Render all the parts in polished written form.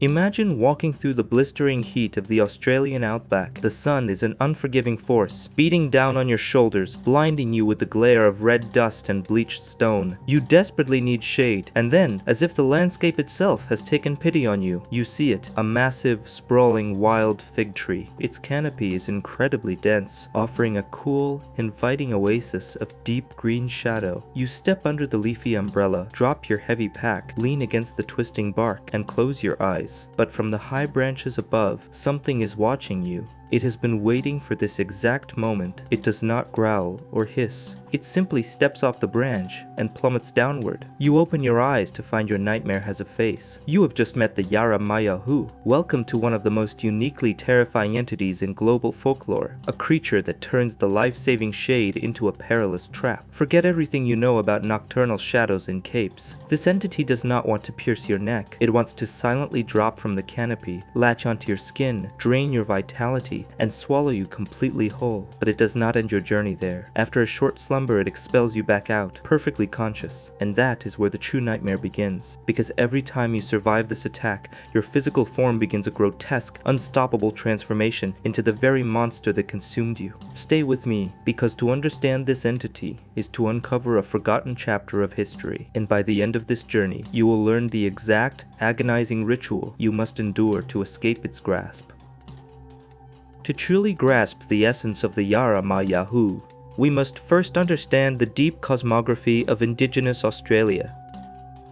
Imagine walking through the blistering heat of the Australian outback. The sun is an unforgiving force, beating down on your shoulders, blinding you with the glare of red dust and bleached stone. You desperately need shade, and then, as if the landscape itself has taken pity on you, you see it, a massive, sprawling wild fig tree. Its canopy is incredibly dense, offering a cool, inviting oasis of deep green shadow. You step under the leafy umbrella, drop your heavy pack, lean against the twisting bark, and close your eyes. But from the high branches above, something is watching you. It has been waiting for this exact moment. It does not growl or hiss. It simply steps off the branch and plummets downward. You open your eyes to find your nightmare has a face. You have just met the Yara-ma-yha-who. Welcome to one of the most uniquely terrifying entities in global folklore, a creature that turns the life-saving shade into a perilous trap. Forget everything you know about nocturnal shadows and capes. This entity does not want to pierce your neck. It wants to silently drop from the canopy, latch onto your skin, drain your vitality, and swallow you completely whole. But it does not end your journey there. After a short slumber, it expels you back out, perfectly conscious. And that is where the true nightmare begins. Because every time you survive this attack, your physical form begins a grotesque, unstoppable transformation into the very monster that consumed you. Stay with me, because to understand this entity is to uncover a forgotten chapter of history. And by the end of this journey, you will learn the exact, agonizing ritual you must endure to escape its grasp. To truly grasp the essence of the Yara-ma-yha-who, we must first understand the deep cosmography of Indigenous Australia.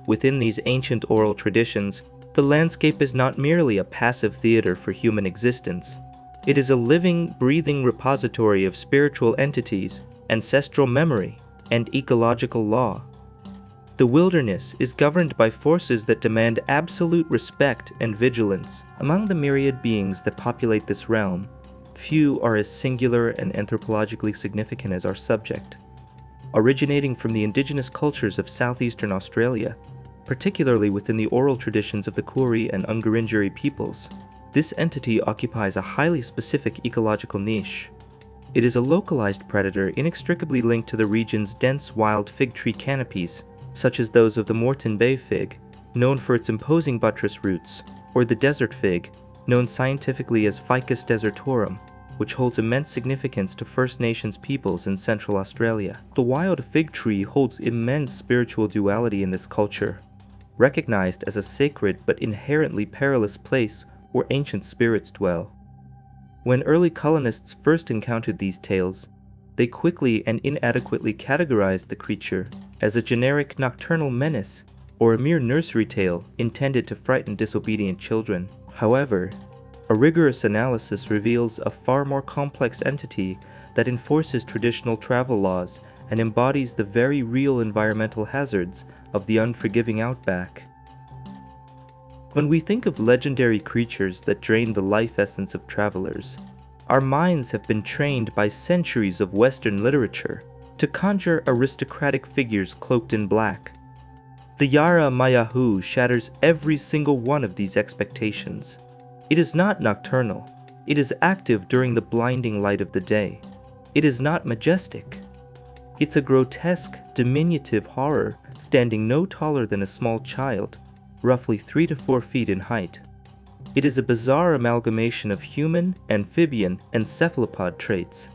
Within these ancient oral traditions, the landscape is not merely a passive theater for human existence. It is a living, breathing repository of spiritual entities, ancestral memory, and ecological law. The wilderness is governed by forces that demand absolute respect and vigilance. Among the myriad beings that populate this realm, few are as singular and anthropologically significant as our subject. Originating from the indigenous cultures of southeastern Australia, particularly within the oral traditions of the Koori and Ungarinjeri peoples, this entity occupies a highly specific ecological niche. It is a localized predator inextricably linked to the region's dense wild fig tree canopies, such as those of the Moreton Bay fig, known for its imposing buttress roots, or the desert fig, known scientifically as Ficus desertorum, which holds immense significance to First Nations peoples in Central Australia. The wild fig tree holds immense spiritual duality in this culture, recognized as a sacred but inherently perilous place where ancient spirits dwell. When early colonists first encountered these tales, they quickly and inadequately categorized the creature as a generic nocturnal menace or a mere nursery tale intended to frighten disobedient children. However, a rigorous analysis reveals a far more complex entity that enforces traditional travel laws and embodies the very real environmental hazards of the unforgiving outback. When we think of legendary creatures that drain the life essence of travelers, our minds have been trained by centuries of Western literature to conjure aristocratic figures cloaked in black. The Yara-ma-yha-who shatters every single one of these expectations. It is not nocturnal. It is active during the blinding light of the day. It is not majestic. It's a grotesque, diminutive horror standing no taller than a small child, roughly 3 to 4 feet in height. It is a bizarre amalgamation of human, amphibian, and cephalopod traits.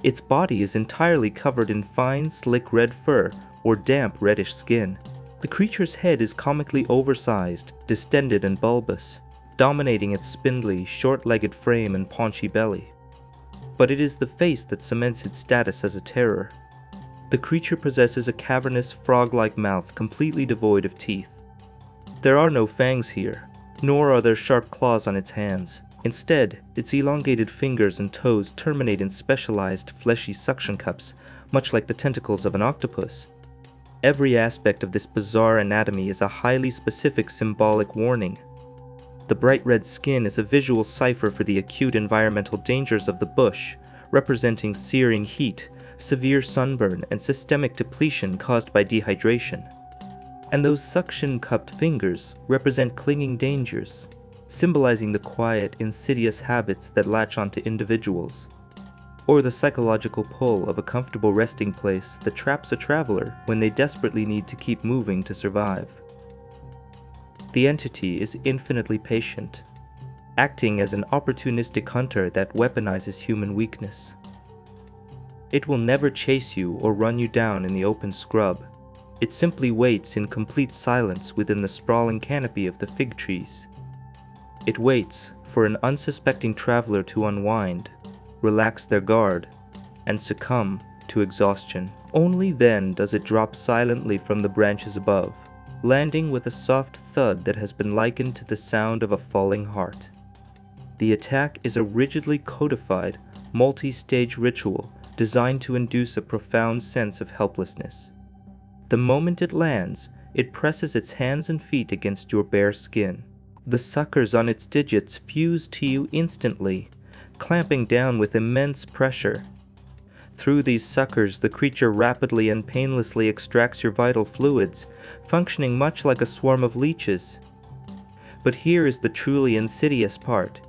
Its body is entirely covered in fine, slick red fur or damp reddish skin. The creature's head is comically oversized, distended, and bulbous, dominating its spindly, short-legged frame and paunchy belly. But it is the face that cements its status as a terror. The creature possesses a cavernous, frog-like mouth completely devoid of teeth. There are no fangs here, nor are there sharp claws on its hands. Instead, its elongated fingers and toes terminate in specialized, fleshy suction cups, much like the tentacles of an octopus. Every aspect of this bizarre anatomy is a highly specific symbolic warning. The bright red skin is a visual cipher for the acute environmental dangers of the bush, representing searing heat, severe sunburn, and systemic depletion caused by dehydration. And those suction-cupped fingers represent clinging dangers, symbolizing the quiet, insidious habits that latch onto individuals, or the psychological pull of a comfortable resting place that traps a traveler when they desperately need to keep moving to survive. The entity is infinitely patient, acting as an opportunistic hunter that weaponizes human weakness. It will never chase you or run you down in the open scrub. It simply waits in complete silence within the sprawling canopy of the fig trees. It waits for an unsuspecting traveler to unwind, relax their guard, and succumb to exhaustion. Only then does it drop silently from the branches above, landing with a soft thud that has been likened to the sound of a falling heart. The attack is a rigidly codified, multi-stage ritual designed to induce a profound sense of helplessness. The moment it lands, it presses its hands and feet against your bare skin. The suckers on its digits fuse to you instantly, clamping down with immense pressure. Through these suckers, the creature rapidly and painlessly extracts your vital fluids, functioning much like a swarm of leeches. But here is the truly insidious part.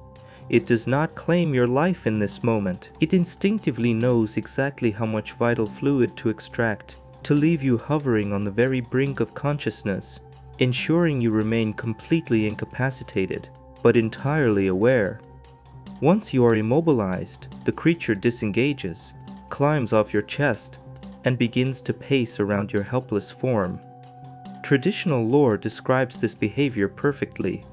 It does not claim your life in this moment. It instinctively knows exactly how much vital fluid to extract, to leave you hovering on the very brink of consciousness, ensuring you remain completely incapacitated, but entirely aware. Once you are immobilized, the creature disengages, climbs off your chest, and begins to pace around your helpless form. Traditional lore describes this behavior perfectly.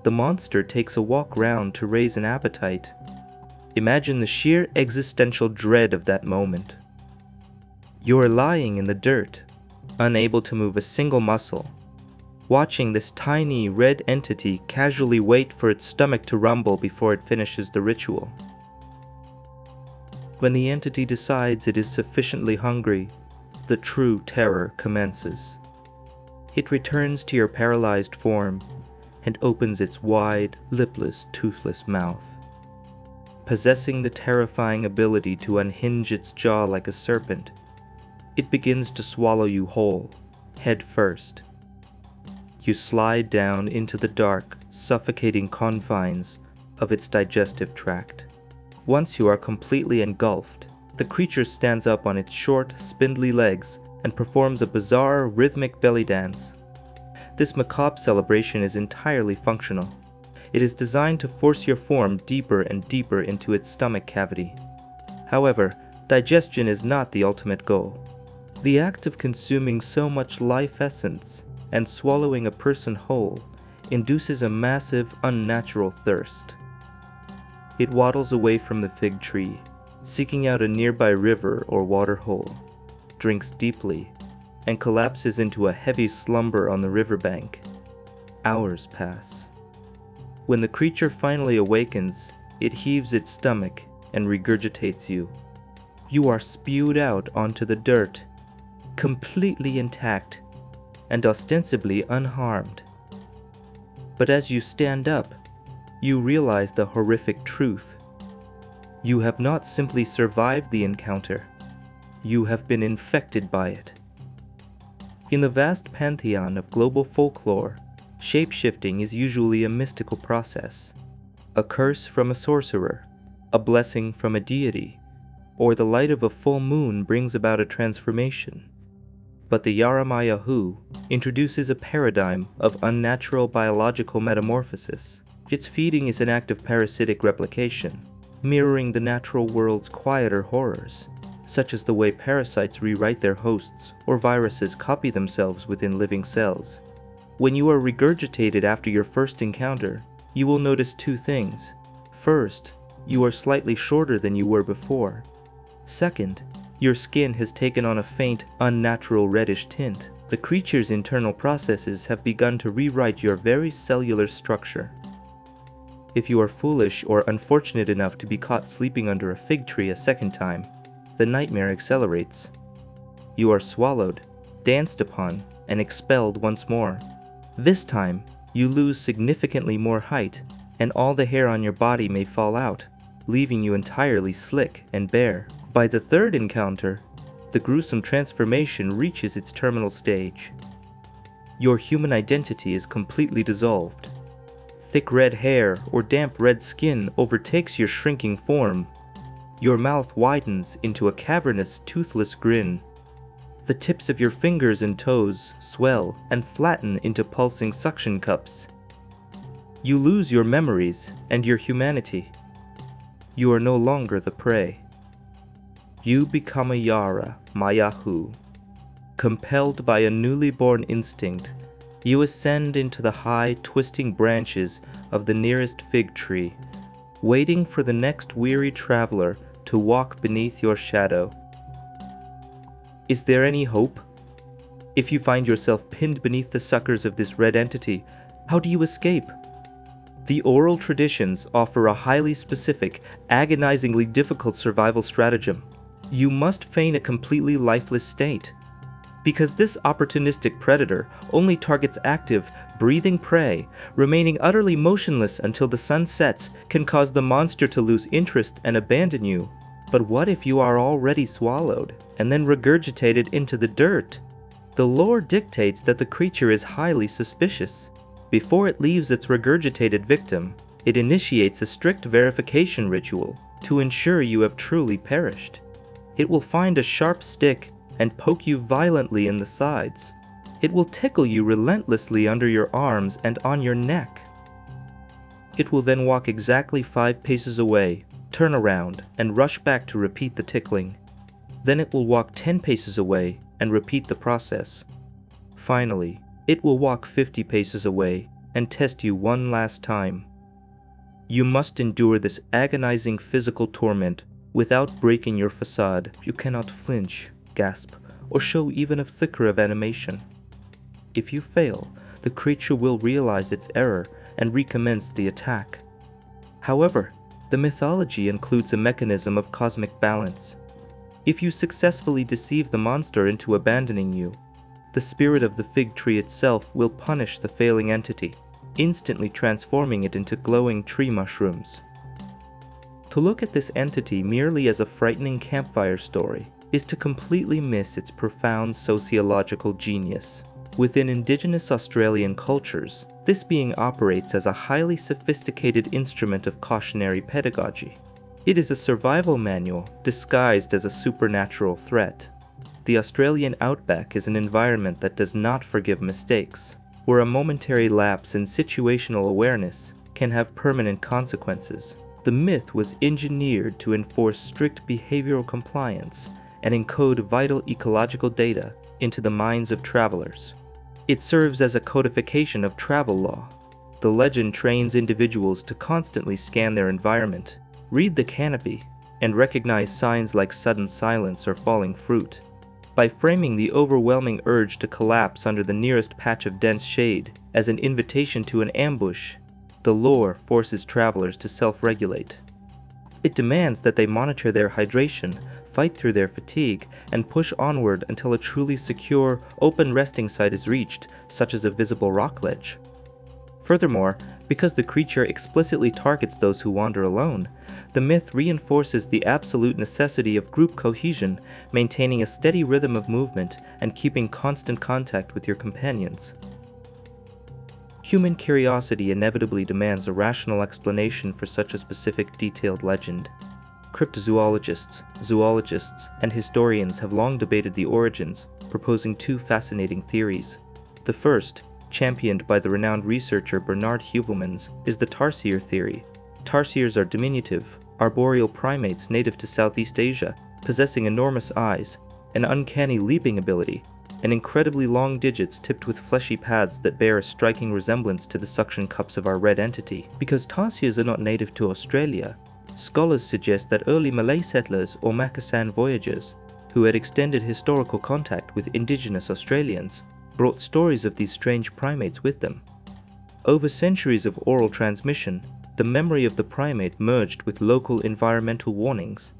The monster takes a walk round to raise an appetite. Imagine the sheer existential dread of that moment. You're lying in the dirt, unable to move a single muscle, watching this tiny red entity casually wait for its stomach to rumble before it finishes the ritual. When the entity decides it is sufficiently hungry, the true terror commences. It returns to your paralyzed form and opens its wide, lipless, toothless mouth. Possessing the terrifying ability to unhinge its jaw like a serpent, it begins to swallow you whole, head first. You slide down into the dark, suffocating confines of its digestive tract. Once you are completely engulfed, the creature stands up on its short, spindly legs and performs a bizarre, rhythmic belly dance. This macabre celebration is entirely functional. It is designed to force your form deeper and deeper into its stomach cavity. However, digestion is not the ultimate goal. The act of consuming so much life essence and swallowing a person whole induces a massive, unnatural thirst. It waddles away from the fig tree, seeking out a nearby river or water hole, drinks deeply, and collapses into a heavy slumber on the riverbank. Hours pass. When the creature finally awakens, it heaves its stomach and regurgitates you. You are spewed out onto the dirt, completely intact and ostensibly unharmed. But as you stand up, you realize the horrific truth. You have not simply survived the encounter, you have been infected by it. In the vast pantheon of global folklore, shapeshifting is usually a mystical process. A curse from a sorcerer, a blessing from a deity, or the light of a full moon brings about a transformation. But the Yara-ma-yha-who introduces a paradigm of unnatural biological metamorphosis. Its feeding is an act of parasitic replication, mirroring the natural world's quieter horrors, such as the way parasites rewrite their hosts or viruses copy themselves within living cells. When you are regurgitated after your first encounter, you will notice two things. First, you are slightly shorter than you were before. Second, your skin has taken on a faint, unnatural reddish tint. The creature's internal processes have begun to rewrite your very cellular structure. If you are foolish or unfortunate enough to be caught sleeping under a fig tree a second time, the nightmare accelerates. You are swallowed, danced upon, and expelled once more. This time, you lose significantly more height, and all the hair on your body may fall out, leaving you entirely slick and bare. By the third encounter, the gruesome transformation reaches its terminal stage. Your human identity is completely dissolved. Thick red hair or damp red skin overtakes your shrinking form. Your mouth widens into a cavernous, toothless grin. The tips of your fingers and toes swell and flatten into pulsing suction cups. You lose your memories and your humanity. You are no longer the prey. You become a Yara-ma-yha-who. Compelled by a newly born instinct, you ascend into the high, twisting branches of the nearest fig tree, waiting for the next weary traveler to walk beneath your shadow. Is there any hope? If you find yourself pinned beneath the suckers of this red entity, how do you escape? The oral traditions offer a highly specific, agonizingly difficult survival stratagem. You must feign a completely lifeless state. Because this opportunistic predator only targets active, breathing prey, remaining utterly motionless until the sun sets can cause the monster to lose interest and abandon you. But what if you are already swallowed and then regurgitated into the dirt? The lore dictates that the creature is highly suspicious. Before it leaves its regurgitated victim, it initiates a strict verification ritual to ensure you have truly perished. It will find a sharp stick and poke you violently in the sides. It will tickle you relentlessly under your arms and on your neck. It will then walk exactly 5 paces away, turn around, and rush back to repeat the tickling. Then it will walk 10 paces away and repeat the process. Finally, it will walk 50 paces away and test you one last time. You must endure this agonizing physical torment without breaking your facade. You cannot flinch, gasp, or show even a flicker of animation. If you fail, the creature will realize its error and recommence the attack. However, the mythology includes a mechanism of cosmic balance. If you successfully deceive the monster into abandoning you, the spirit of the fig tree itself will punish the failing entity, instantly transforming it into glowing tree mushrooms. To look at this entity merely as a frightening campfire story is to completely miss its profound sociological genius. Within Indigenous Australian cultures, this being operates as a highly sophisticated instrument of cautionary pedagogy. It is a survival manual disguised as a supernatural threat. The Australian outback is an environment that does not forgive mistakes, where a momentary lapse in situational awareness can have permanent consequences. The myth was engineered to enforce strict behavioral compliance and encode vital ecological data into the minds of travelers. It serves as a codification of travel law. The legend trains individuals to constantly scan their environment, read the canopy, and recognize signs like sudden silence or falling fruit. By framing the overwhelming urge to collapse under the nearest patch of dense shade as an invitation to an ambush, the lore forces travelers to self-regulate. It demands that they monitor their hydration, fight through their fatigue, and push onward until a truly secure, open resting site is reached, such as a visible rock ledge. Furthermore, because the creature explicitly targets those who wander alone, the myth reinforces the absolute necessity of group cohesion, maintaining a steady rhythm of movement and keeping constant contact with your companions. Human curiosity inevitably demands a rational explanation for such a specific, detailed legend. Cryptozoologists, zoologists, and historians have long debated the origins, proposing 2 fascinating theories. The first, championed by the renowned researcher Bernard Heuvelmans, is the tarsier theory. Tarsiers are diminutive, arboreal primates native to Southeast Asia, possessing enormous eyes, an uncanny leaping ability, and incredibly long digits tipped with fleshy pads that bear a striking resemblance to the suction cups of our red entity. Because tarsiers are not native to Australia, scholars suggest that early Malay settlers or Macassan voyagers, who had extended historical contact with indigenous Australians, brought stories of these strange primates with them. Over centuries of oral transmission, the memory of the primate merged with local environmental warnings.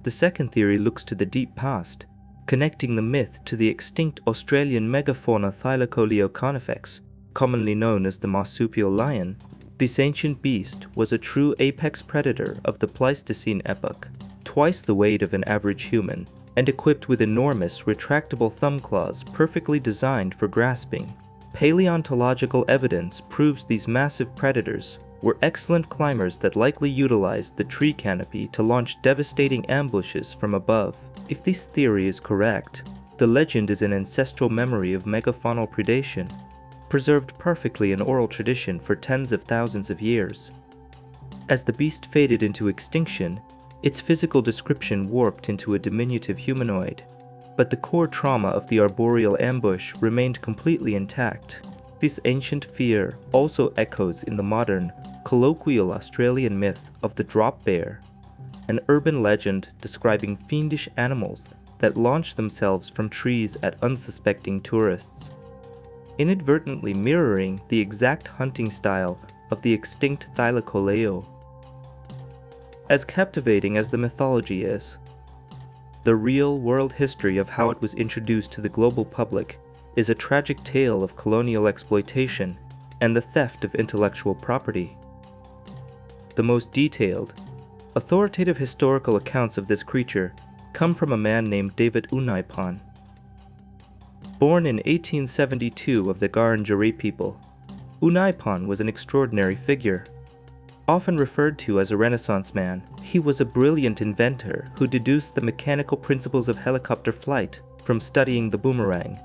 The second theory looks to the deep past, connecting the myth to the extinct Australian megafauna Thylacoleo, commonly known as the marsupial lion. This ancient beast was a true apex predator of the Pleistocene epoch, twice the weight of an average human, and equipped with enormous retractable thumb claws perfectly designed for grasping. Paleontological evidence proves these massive predators were excellent climbers that likely utilized the tree canopy to launch devastating ambushes from above. If this theory is correct, the The legend is an ancestral memory of megafaunal predation, preserved perfectly in oral tradition for tens of thousands of years. As the beast faded into extinction, its physical description warped into a diminutive humanoid, but the core trauma of the arboreal ambush remained completely intact. This ancient fear also echoes in the modern, colloquial Australian myth of the drop bear, an urban legend describing fiendish animals that launch themselves from trees at unsuspecting tourists, inadvertently mirroring the exact hunting style of the extinct thylacoleo. As captivating as the mythology is, the real-world history of how it was introduced to the global public is a tragic tale of colonial exploitation and the theft of intellectual property. The most detailed, authoritative historical accounts of this creature come from a man named David Unaipon. Born in 1872 of the Garnjari people, Unaipon was an extraordinary figure. Often referred to as a Renaissance man, he was a brilliant inventor who deduced the mechanical principles of helicopter flight from studying the boomerang,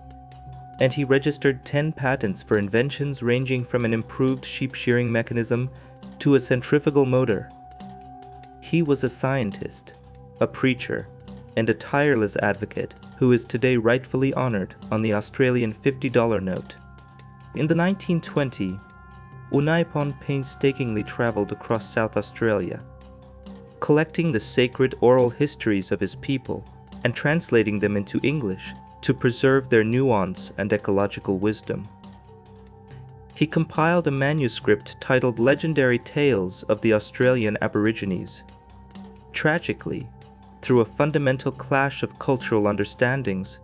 and he registered 10 patents for inventions ranging from an improved sheep shearing mechanism to a centrifugal motor. He was a scientist, a preacher, and a tireless advocate who is today rightfully honored on the Australian $50 note. In the 1920s, Unaipon painstakingly traveled across South Australia, collecting the sacred oral histories of his people and translating them into English to preserve their nuance and ecological wisdom. He compiled a manuscript titled Legendary Tales of the Australian Aborigines. Tragically, through a fundamental clash of cultural understandings,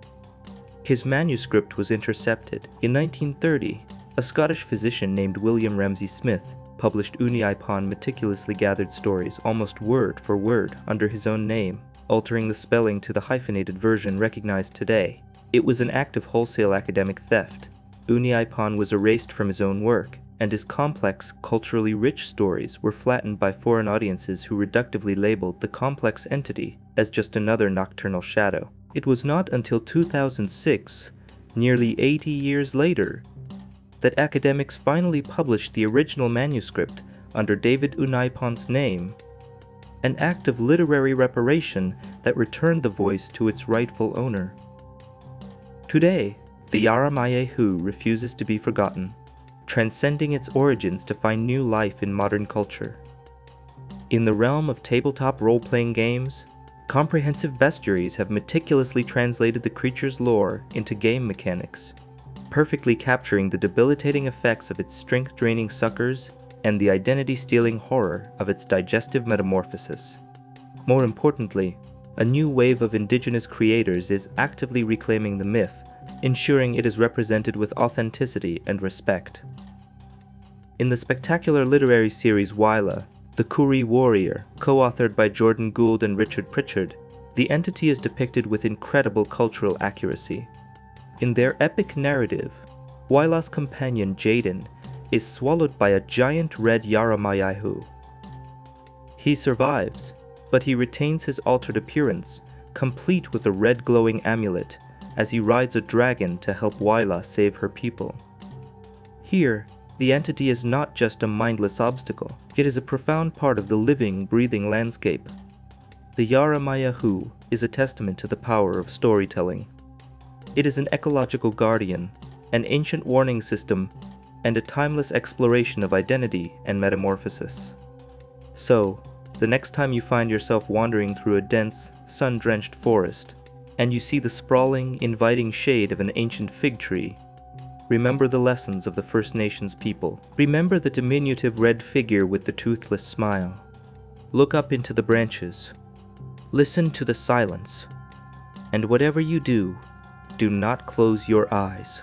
his manuscript was intercepted. In 1930, a Scottish physician named William Ramsay Smith published Unaipon meticulously gathered stories almost word for word under his own name, altering the spelling to the hyphenated version recognized today. It was an act of wholesale academic theft. Unaipon was erased from his own work, and his complex, culturally rich stories were flattened by foreign audiences who reductively labeled the complex entity as just another nocturnal shadow. It was not until 2006, nearly 80 years later, that academics finally published the original manuscript under David Unaipon's name, an act of literary reparation that returned the voice to its rightful owner. Today, the Yara-ma-yha-who refuses to be forgotten, transcending its origins to find new life in modern culture. In the realm of tabletop role-playing games, comprehensive bestiaries have meticulously translated the creature's lore into game mechanics, perfectly capturing the debilitating effects of its strength-draining suckers and the identity-stealing horror of its digestive metamorphosis. More importantly, a new wave of Indigenous creators is actively reclaiming the myth, ensuring it is represented with authenticity and respect. In the spectacular literary series Wyla, The Koori Warrior, co-authored by Jordan Gould and Richard Pritchard, the entity is depicted with incredible cultural accuracy. In their epic narrative, Wyla's companion Jaden is swallowed by a giant red Yara-ma-yha-who. He survives, but he retains his altered appearance, complete with a red glowing amulet, as he rides a dragon to help Wyla save her people. Here, the entity is not just a mindless obstacle, it is a profound part of the living, breathing landscape. The Yara-ma-yha-who is a testament to the power of storytelling. It is an ecological guardian, an ancient warning system, and a timeless exploration of identity and metamorphosis. So, the next time you find yourself wandering through a dense, sun-drenched forest, and you see the sprawling, inviting shade of an ancient fig tree, remember the lessons of the First Nations people. Remember the diminutive red figure with the toothless smile. Look up into the branches. Listen to the silence. And whatever you do, do not close your eyes.